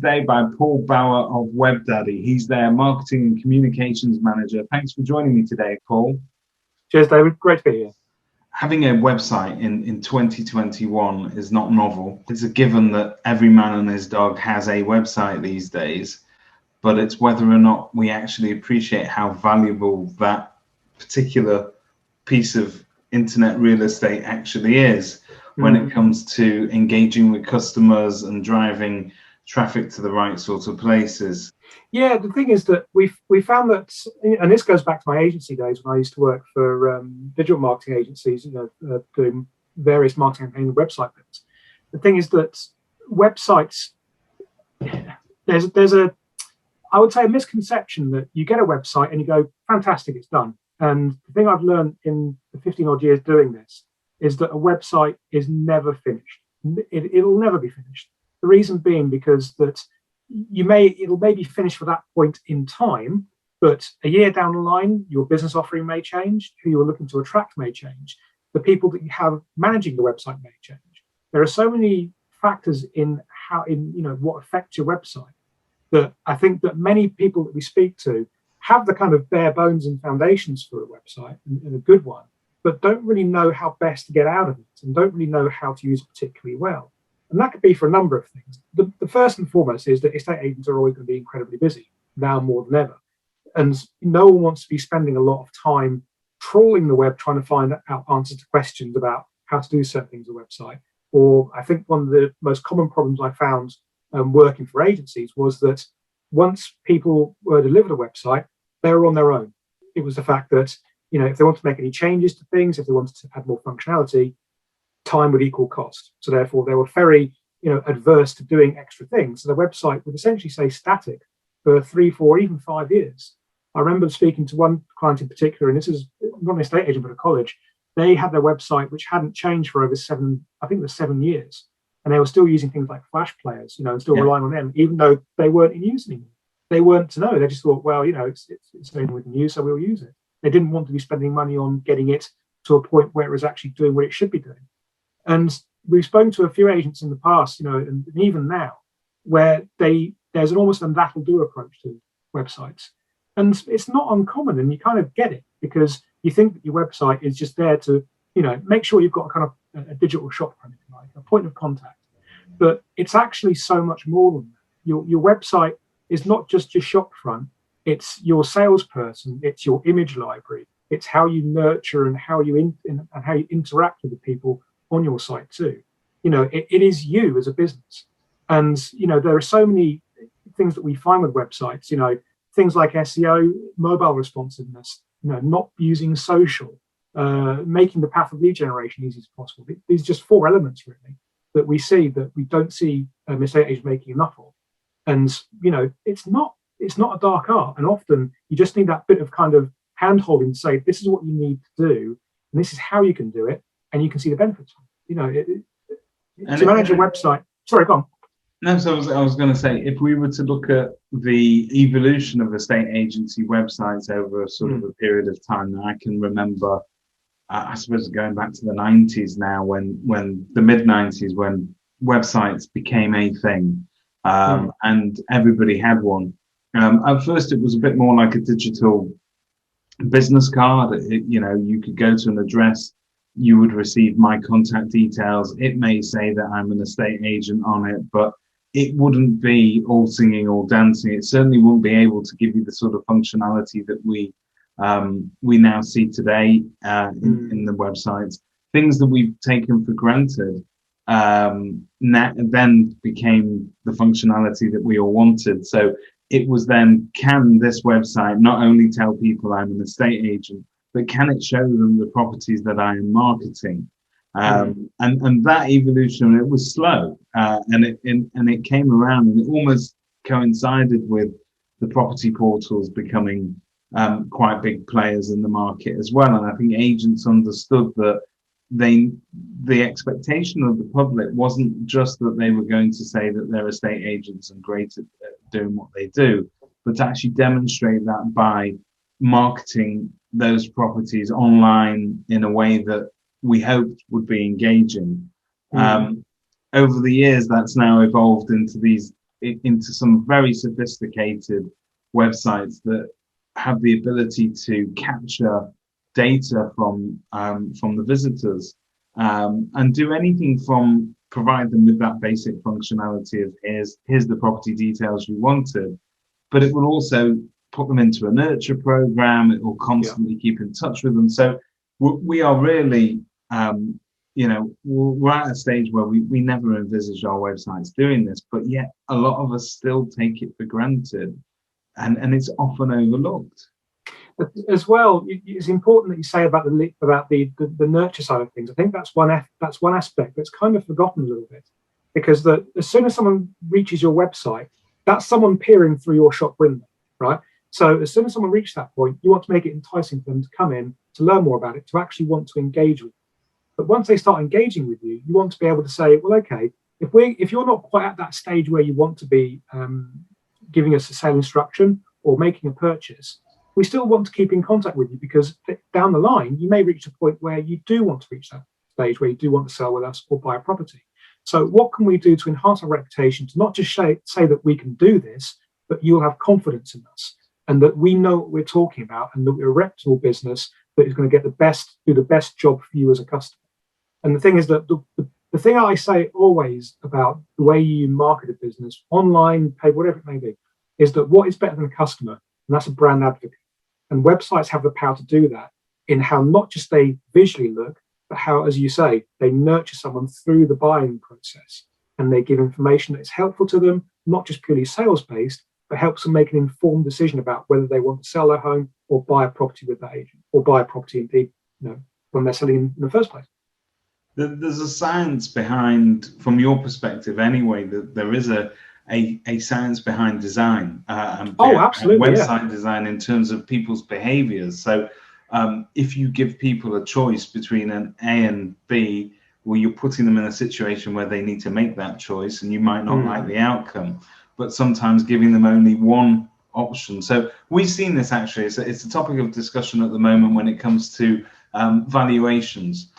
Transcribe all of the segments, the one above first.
today by Paul Bauer of Webdadi. He's their marketing and communications manager. Thanks for joining me today, Paul. Cheers, David. Great to be here. Having a website in 2021 is not novel. It's a given that every man and his dog has a website these days, but it's whether or not we actually appreciate how valuable that particular piece of internet real estate actually is when it comes to engaging with customers and driving traffic to the right sort of places. Yeah, the thing is that we found that, and this goes back to my agency days when I used to work for digital marketing agencies, doing various marketing and website builds. The thing is that websites, there's I would say a misconception that you get a website and you go, fantastic, it's done. And the thing I've learned in the 15 odd years doing this is that a website is never finished. It'll never be finished. The reason being because that it'll maybe finish for that point in time, but a year down the line, your business offering may change, who you're looking to attract may change, the people that you have managing the website may change. There are so many factors in what affects your website that I think that many people that we speak to have the kind of bare bones and foundations for a website and a good one, but don't really know how best to get out of it and don't really know how to use it particularly well. And that could be for a number of things. The first and foremost is that estate agents are always going to be incredibly busy, now more than ever. And no one wants to be spending a lot of time trawling the web trying to find out answers to questions about how to do certain things on a website. Or I think one of the most common problems I found working for agencies was that once people were delivered a website, they were on their own. It was the fact that, if they wanted to make any changes to things, if they wanted to add more functionality, time would equal cost. So therefore, they were very, adverse to doing extra things. So the website would essentially stay static for 3, 4, even 5 years. I remember speaking to one client in particular, and this is not an estate agent, but a college. They had their website, which hadn't changed for over 7 years. And they were still using things like Flash players, and still relying on them, even though they weren't in use anymore. They weren't to know. They just thought, well, it's something we can use, so we'll use it. They didn't want to be spending money on getting it to a point where it was actually doing what it should be doing. And we've spoken to a few agents in the past, and even now, where there's an almost an that'll do approach to websites. And it's not uncommon, and you kind of get it because you think that your website is just there to, make sure you've got a kind of a digital shopfront, like a point of contact. But it's actually so much more than that. Your website is not just your shopfront, it's your salesperson, it's your image library, it's how you nurture and how you how you interact with the people on your site too. It is you as a business. And, there are so many things that we find with websites, things like SEO, mobile responsiveness, not using social, making the path of lead generation easy as possible. These are just 4 elements really that we see that we don't see estate agents making enough of. And, it's not a dark art. And often you just need that bit of kind of hand-holding to say, this is what you need to do, and this is how you can do it, and you can see the benefits. To manage a website. Sorry, go on. No, so I was going to say, if we were to look at the evolution of estate agency websites over sort of a period of time, now I can remember, I suppose going back to the 90s now, when the mid-90s, when websites became a thing, and everybody had one. At first, it was a bit more like a digital business card. You could go to an address, you would receive my contact details. It may say that I'm an estate agent on it, but it wouldn't be all singing, all dancing. It certainly wouldn't be able to give you the sort of functionality that we now see today in the websites. Things that we've taken for granted then became the functionality that we all wanted. So it was then, can this website not only tell people I'm an estate agent, but can it show them the properties that I am marketing? And that evolution, it was slow, and it came around, and it almost coincided with the property portals becoming quite big players in the market as well. And I think agents understood that the expectation of the public wasn't just that they were going to say that they're estate agents and great at doing what they do, but to actually demonstrate that by marketing those properties online in a way that we hoped would be engaging. Over the years, that's now evolved into these into some very sophisticated websites that have the ability to capture data from the visitors, and do anything from provide them with that basic functionality of here's the property details you wanted, but it will also put them into a nurture program. It will constantly keep in touch with them. So we are really, we're at a stage where we never envisaged our websites doing this, but yet a lot of us still take it for granted, and it's often overlooked. As well, it's important that you say about the nurture side of things. I think that's one aspect that's kind of forgotten a little bit, because as soon as someone reaches your website, that's someone peering through your shop window, right? So as soon as someone reaches that point, you want to make it enticing for them to come in, to learn more about it, to actually want to engage with you. But once they start engaging with you, you want to be able to say, well, okay, if you're not quite at that stage where you want to be giving us a sale instruction or making a purchase, we still want to keep in contact with you, because down the line, you may reach a point where you do want to reach that stage where you do want to sell with us or buy a property. So what can we do to enhance our reputation, to not just say that we can do this, but you'll have confidence in us and that we know what we're talking about, and that we're a reputable business that is going to do the best job for you as a customer. And the thing is that the thing I say always about the way you market a business, online, paid, whatever it may be, is that what is better than a customer? And that's a brand advocate. And websites have the power to do that in how not just they visually look, but how, as you say, they nurture someone through the buying process, and they give information that is helpful to them, not just purely sales-based, but helps them make an informed decision about whether they want to sell their home or buy a property with that agent, or buy a property indeed, when they're selling in the first place. There's a science behind, from your perspective anyway, that there is a science behind design, and absolutely, website design in terms of people's behaviors. So if you give people a choice between an A and B, well, you're putting them in a situation where they need to make that choice, and you might not like the outcome, but sometimes giving them only one option. So we've seen this actually. It's a topic of discussion at the moment when it comes to valuations.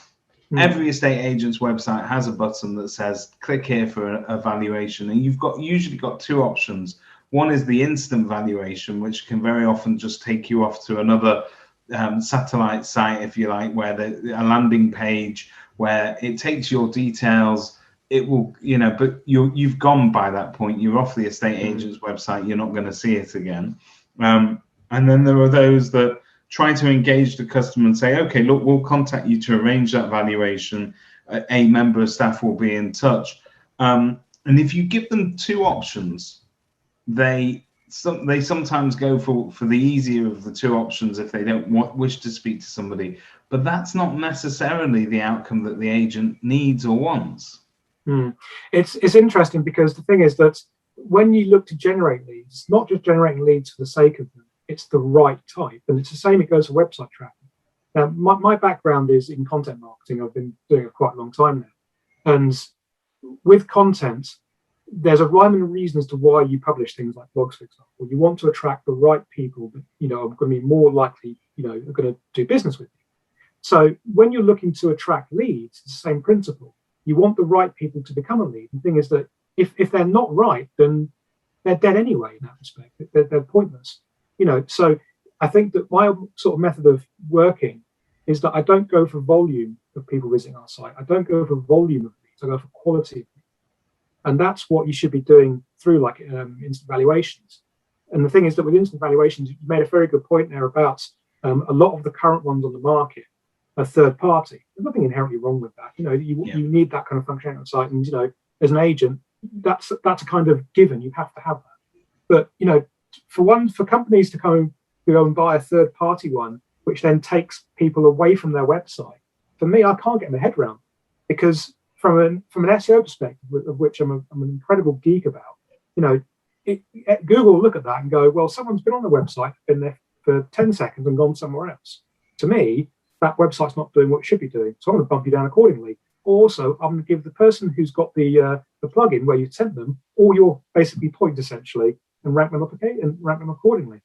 Every estate agent's website has a button that says click here for a valuation, and you've usually got two options. One is the instant valuation, which can very often just take you off to another satellite site, if you like, where a landing page where it takes your details. It will, but you've gone by that point. You're off the estate agent's website. You're not going to see it again. And then there are those that try to engage the customer and say, okay, look, we'll contact you to arrange that valuation. A member of staff will be in touch. And if you give them two options, they sometimes go for the easier of the two options if they don't wish to speak to somebody. But that's not necessarily the outcome that the agent needs or wants. It's interesting, because the thing is that when you look to generate leads, it's not just generating leads for the sake of them. It's the right type, and it's the same. It goes for website traffic. Now, my background is in content marketing. I've been doing it for quite a long time now, and with content, there's a rhyme and a reason as to why you publish things like blogs, for example. You want to attract the right people that are going to be more likely, are going to do business with you. So when you're looking to attract leads, it's the same principle. You want the right people to become a lead. The thing is that if they're not right, then they're dead anyway in that respect. They're pointless. So I think that my sort of method of working is that I don't go for volume of people visiting our site. I don't go for volume of leads. I go for quality of leads. And that's what you should be doing through like instant valuations. And the thing is that with instant valuations, you made a very good point there about a lot of the current ones on the market are third party. There's nothing inherently wrong with that. You need that kind of functionality on site. And, as an agent, that's a kind of given. You have to have that. But, for companies to go and buy a third party one, which then takes people away from their website, for me, I can't get my head around, because from an SEO perspective, of which I'm an incredible geek about, Google will look at that and go, well, someone's been on the website, been there for 10 seconds and gone somewhere else. To me, that website's not doing what it should be doing, so I'm going to bump you down accordingly. Also, I'm going to give the person who's got the plugin where you sent them all your basically points essentially, and rank them up and rank them accordingly.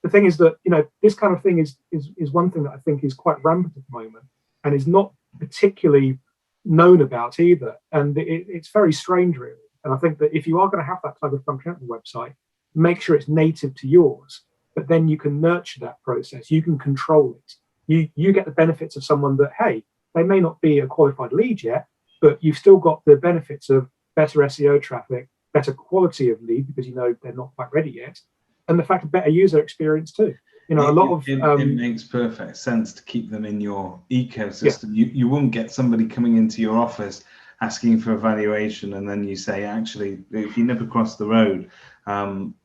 The thing is that this kind of thing is one thing that I think is quite rampant at the moment, and is not particularly known about either. And it's very strange, really. And I think that if you are going to have that type of functionality on the website, make sure it's native to yours, but then you can nurture that process. You can control it. You get the benefits of someone that, hey, they may not be a qualified lead yet, but you've still got the benefits of better SEO traffic, better quality of lead because you know they're not quite ready yet, and the fact of better user experience too. You know, it makes perfect sense to keep them in your ecosystem. Yeah. You wouldn't get somebody coming into your office asking for a valuation, and then you say, actually, if you nip across the road,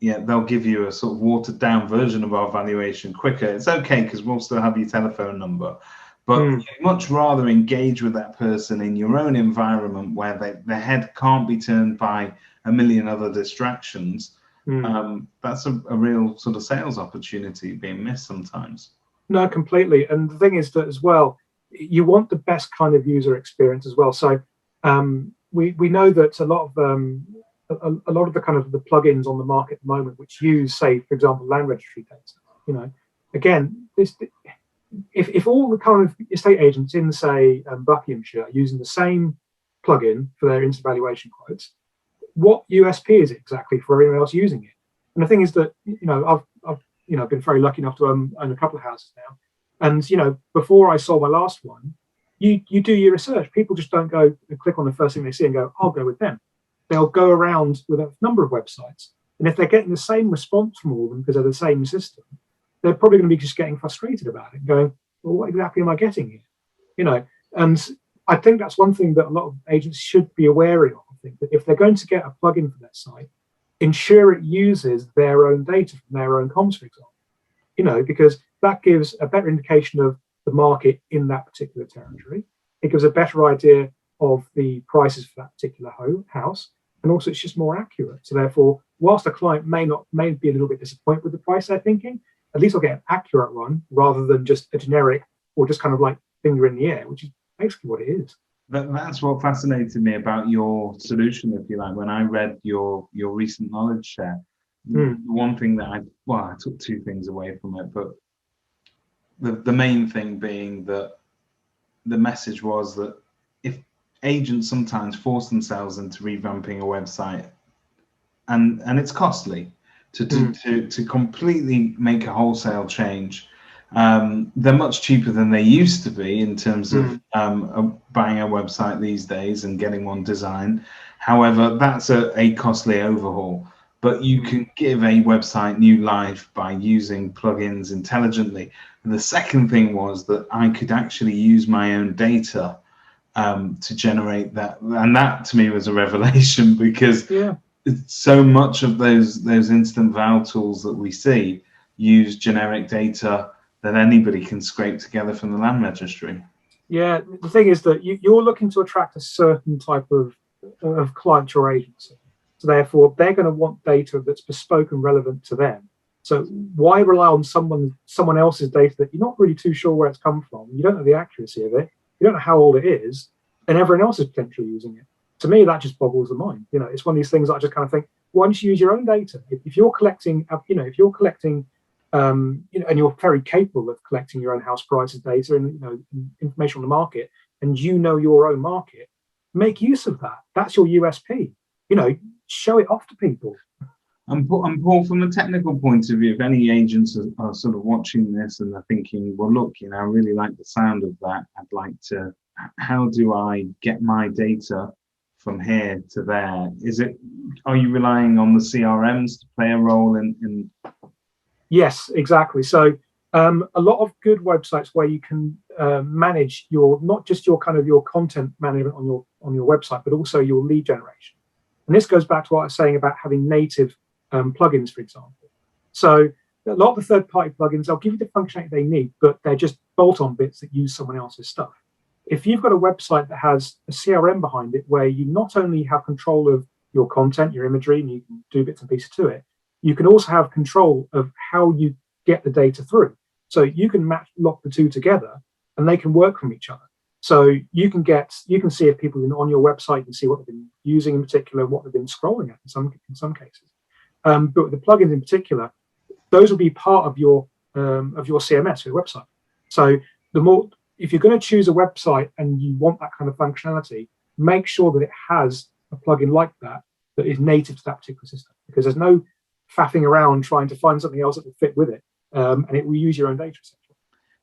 they'll give you a sort of watered down version of our valuation quicker. It's okay because we'll still have your telephone number. But you'd much rather engage with that person in your own environment where their head can't be turned by a million other distractions. That's a real sort of sales opportunity being missed sometimes. No, completely. And the thing is that as well, you want the best kind of user experience as well. So we know that a lot of the kind of the plugins on the market at the moment, which use, say, for example, land registry data, you know, again, if all the kind of estate agents in, say, Buckinghamshire are using the same plugin for their instant valuation quotes, what USP is it exactly for everyone else using it? And the thing is that, you know, I've been very lucky enough to own a couple of houses now, and you know, before I sold my last one, you do your research. People just don't go and click on the first thing they see and go, I'll go with them. They'll go around with a number of websites, and if they're getting the same response from all of them because they're the same system, they're probably going to be just getting frustrated about it, going, well, what exactly am I getting here? You know, and I think that's one thing that a lot of agents should be aware of. I think that if they're going to get a plugin for their site, ensure it uses their own data from their own comms, for example. You know, because that gives a better indication of the market in that particular territory. It gives a better idea of the prices for that particular house, and also it's just more accurate. So therefore, whilst a client may be a little bit disappointed with the price they're thinking, at least I'll get an accurate one rather than just a generic or just kind of like finger in the air, which is basically what it is. That's what fascinated me about your solution, if you like. When I read your recent knowledge share, one thing that I took two things away from it, but the main thing being that the message was that if agents sometimes force themselves into revamping a website, and it's costly to completely make a wholesale change. They're much cheaper than they used to be in terms of buying a website these days and getting one designed. However, that's a costly overhaul. But you can give a website new life by using plugins intelligently. And the second thing was that I could actually use my own data to generate that. And that to me was a revelation, because so much of those instant val tools that we see use generic data that anybody can scrape together from the land registry. Yeah, the thing is that you're looking to attract a certain type of client or agency. So therefore, they're going to want data that's bespoke and relevant to them. So why rely on someone else's data that you're not really too sure where it's come from? You don't know the accuracy of it. You don't know how old it is, and everyone else is potentially using it. To me, that just boggles the mind. You know, it's one of these things that I just kind of think, why don't you use your own data? If you're collecting, and you're very capable of collecting your own house prices data and information on the market, and you know your own market, make use of that. That's your USP. You know, show it off to people. And Paul, from a technical point of view, if any agents are sort of watching this and they're thinking, well, look, I really like the sound of that. I'd like to. How do I get my data from here to there? Are you relying on the CRMs to play a role in? Yes, exactly. So a lot of good websites where you can manage not just your content management on your website, but also your lead generation. And this goes back to what I was saying about having native plugins, for example. So a lot of the third-party plugins, they'll give you the functionality they need, but they're just bolt-on bits that use someone else's stuff. If you've got a website that has a CRM behind it, where you not only have control of your content, your imagery, and you can do bits and pieces to it, you can also have control of how you get the data through. So you can lock the two together, and they can work from each other. So you can see if people on your website, you can see what they've been using in particular, what they've been scrolling at in some cases. But with the plugins in particular, those will be part of your CMS, your website. So if you're going to choose a website and you want that kind of functionality, make sure that it has a plugin like that, that is native to that particular system, because there's no faffing around trying to find something else that will fit with it, and it will use your own data, essentially.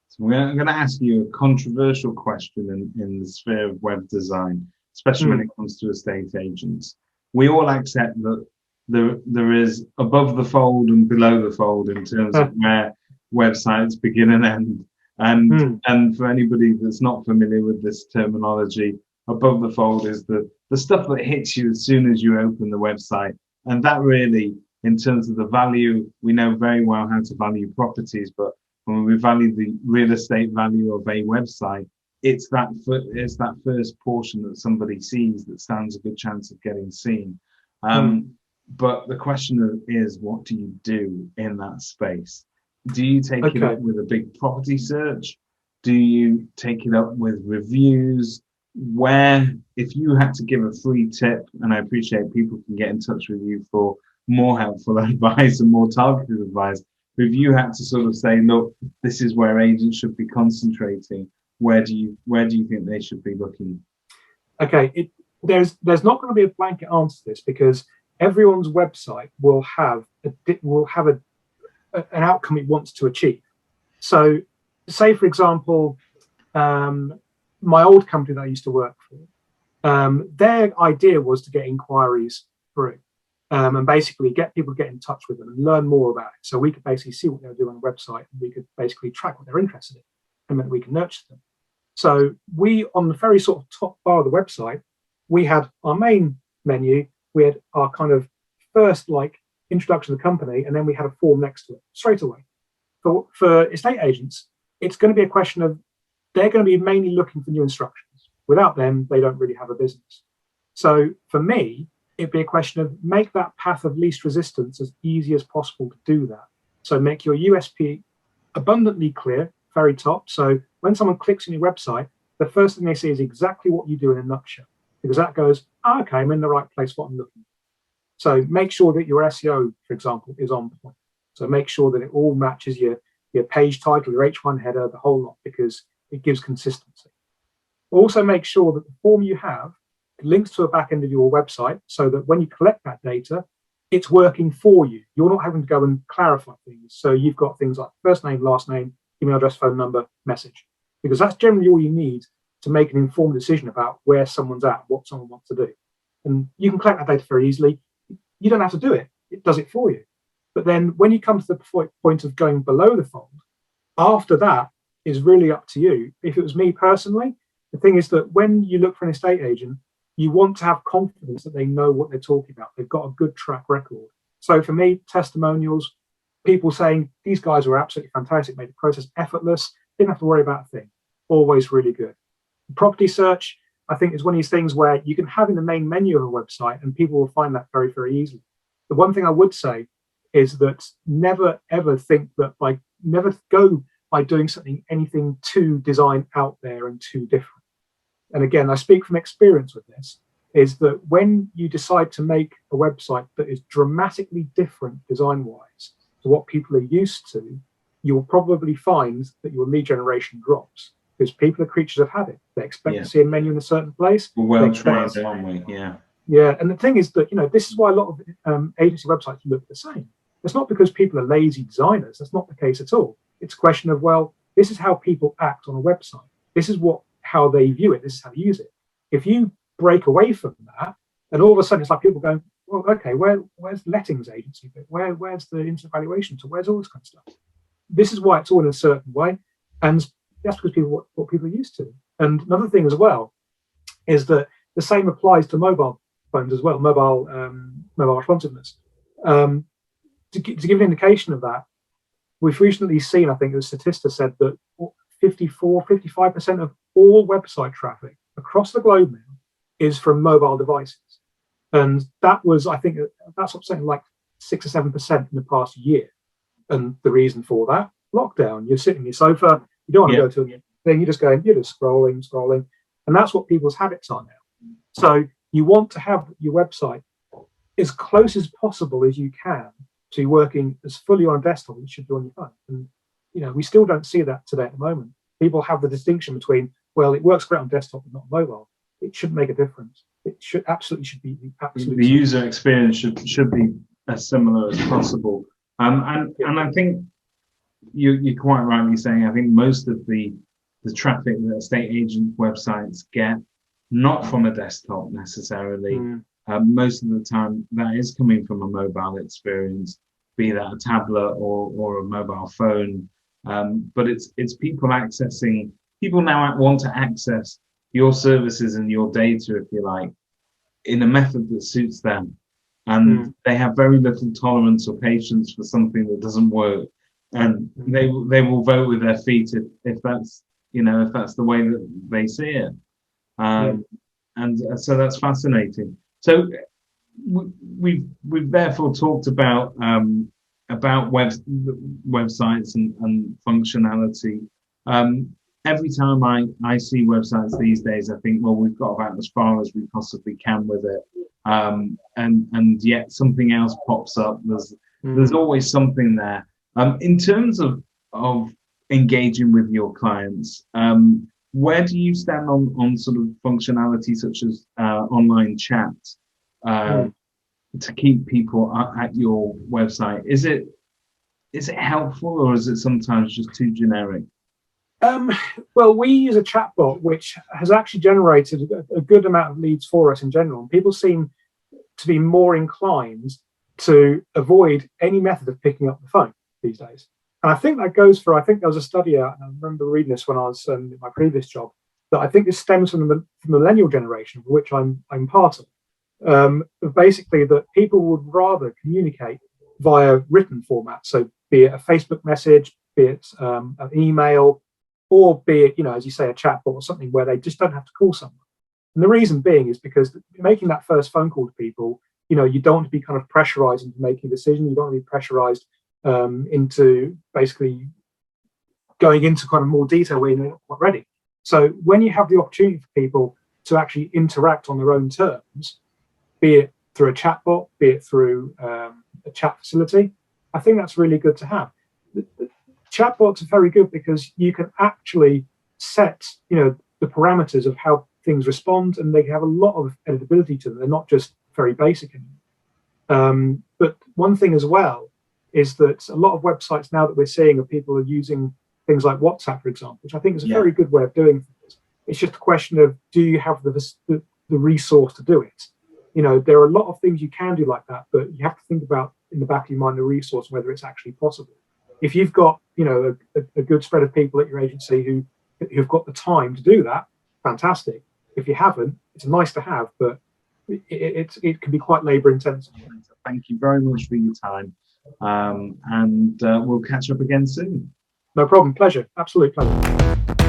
So I'm going to ask you a controversial question in the sphere of web design, especially when it comes to estate agents. We all accept that there is above the fold and below the fold in terms of where websites begin and end. And for anybody that's not familiar with this terminology, above the fold is the stuff that hits you as soon as you open the website. And that really, in terms of the value, we know very well how to value properties, but when we value the real estate value of a website, it's that first portion that somebody sees that stands a good chance of getting seen. But the question is, what do you do in that space? Do you take it up with a big property search? Do you take it up with reviews? Where, if you had to give a free tip, and I appreciate people can get in touch with you for more helpful advice and more targeted advice, but if you had to sort of say, look, this is where agents should be concentrating, where do you think they should be looking? Okay, there's not going to be a blanket answer to this, because everyone's website will have an outcome it wants to achieve. So, say for example, my old company that I used to work for, their idea was to get inquiries through, and basically get people to get in touch with them and learn more about it. So we could basically see what they were doing on the website, and we could basically track what they're interested in, and then we can nurture them. So we, on the very sort of top bar of the website, we had our main menu, we had our kind of first introduction to the company, and then we had a form next to it straight away. For estate agents, it's going to be a question of, they're going to be mainly looking for new instructions. Without them, they don't really have a business. So for me, it'd be a question of make that path of least resistance as easy as possible to do that. So make your USP abundantly clear, very top. So when someone clicks on your website, the first thing they see is exactly what you do in a nutshell, because that goes, okay, I'm in the right place, what I'm looking for. So make sure that your SEO, for example, is on point. So make sure that it all matches your page title, your H1 header, the whole lot, because it gives consistency. Also make sure that the form you have links to a back end of your website, so that when you collect that data, it's working for you. You're not having to go and clarify things. So you've got things like first name, last name, email address, phone number, message, because that's generally all you need to make an informed decision about where someone's at, what someone wants to do. And you can collect that data very easily. You don't have to do it. It does it for you. But then when you come to the point of going below the fold, after that is really up to you. If it was me personally, the thing is that when you look for an estate agent, you want to have confidence that they know what they're talking about. They've got a good track record. So for me, testimonials, people saying these guys were absolutely fantastic, made the process effortless, didn't have to worry about a thing. Always really good. Property search, I think, is one of these things where you can have in the main menu of a website and people will find that very, very easily. The one thing I would say is that never ever think that never go by doing anything too design out there and too different. And again, I speak from experience with this, is that when you decide to make a website that is dramatically different design-wise to what people are used to, you'll probably find that your lead generation drops, because people are creatures of habit. They expect to see a menu in a certain place. Well trained, aren't we? Yeah. Yeah, and the thing is that, this is why a lot of agency websites look the same. It's not because people are lazy designers. That's not the case at all. It's a question of, well, this is how people act on a website. This is how they view it. This is how they use it. If you break away from that, and all of a sudden it's like people going, well, okay, where's the lettings agency bit? Where's the instant valuation tool? Where's all this kind of stuff? This is why it's all in a certain way, and that's because what people are used to. And another thing as well is that the same applies to mobile phones as well, mobile responsiveness. To give an indication of that, we've recently seen, I think, the Statista said that 55% of all website traffic across the globe now is from mobile devices. And that was, I think, that's something like 6 or 7% in the past year. And the reason for that, lockdown. You're sitting on your sofa, you don't want to go to anything, you're just scrolling. And that's what people's habits are now. So you want to have your website as close as possible as you can to working as fully on a desktop as it should do on your phone. And we still don't see that today at the moment. People have the distinction between, well, it works great on desktop but not mobile. It shouldn't make a difference. It should be absolutely. The user experience should be as similar as possible. And I think you're quite rightly saying, I think most of the traffic that estate agent websites get, not from a desktop necessarily. Most of the time that is coming from a mobile experience, be that a tablet or a mobile phone. But it's people now want to access your services and your data, if you like, in a method that suits them. And they have very little tolerance or patience for something that doesn't work. And they will vote with their feet if that's the way that they see it. And so that's fascinating. So we've therefore talked about websites and functionality. Every time I see websites these days, I think, well, we've got about as far as we possibly can with it. And yet something else pops up. There's always something there. In terms of engaging with your clients, where do you stand on sort of functionality such as online chat to keep people at your website? Is it helpful, or is it sometimes just too generic? Well, we use a chatbot which has actually generated a good amount of leads for us in general. People seem to be more inclined to avoid any method of picking up the phone these days. And I think that goes for, I think there was a study out, and I remember reading this when I was in my previous job, that I think this stems from the millennial generation, of which I'm part of. Basically, that people would rather communicate via written format. So be it a Facebook message, be it an email, or be it, as you say, a chatbot or something where they just don't have to call someone. And the reason being is because making that first phone call to people, you don't want to be kind of pressurized into making a decision. You don't want to be pressurized into basically going into kind of more detail where you're not ready. So when you have the opportunity for people to actually interact on their own terms, be it through a chatbot, be it through a chat facility, I think that's really good to have. Chatbots are very good because you can actually set, the parameters of how things respond, and they have a lot of editability to them. They're not just very basic anymore. But one thing as well is that a lot of websites now that we're seeing are people are using things like WhatsApp, for example, which I think is a very good way of doing things. It's just a question of, do you have the resource to do it? There are a lot of things you can do like that, but you have to think about in the back of your mind the resource, whether it's actually possible. If you've got, a good spread of people at your agency who've got the time to do that, fantastic. If you haven't, it's nice to have, but it can be quite labor intensive. Thank you very much for your time. And we'll catch up again soon. No problem. Pleasure. Absolute pleasure.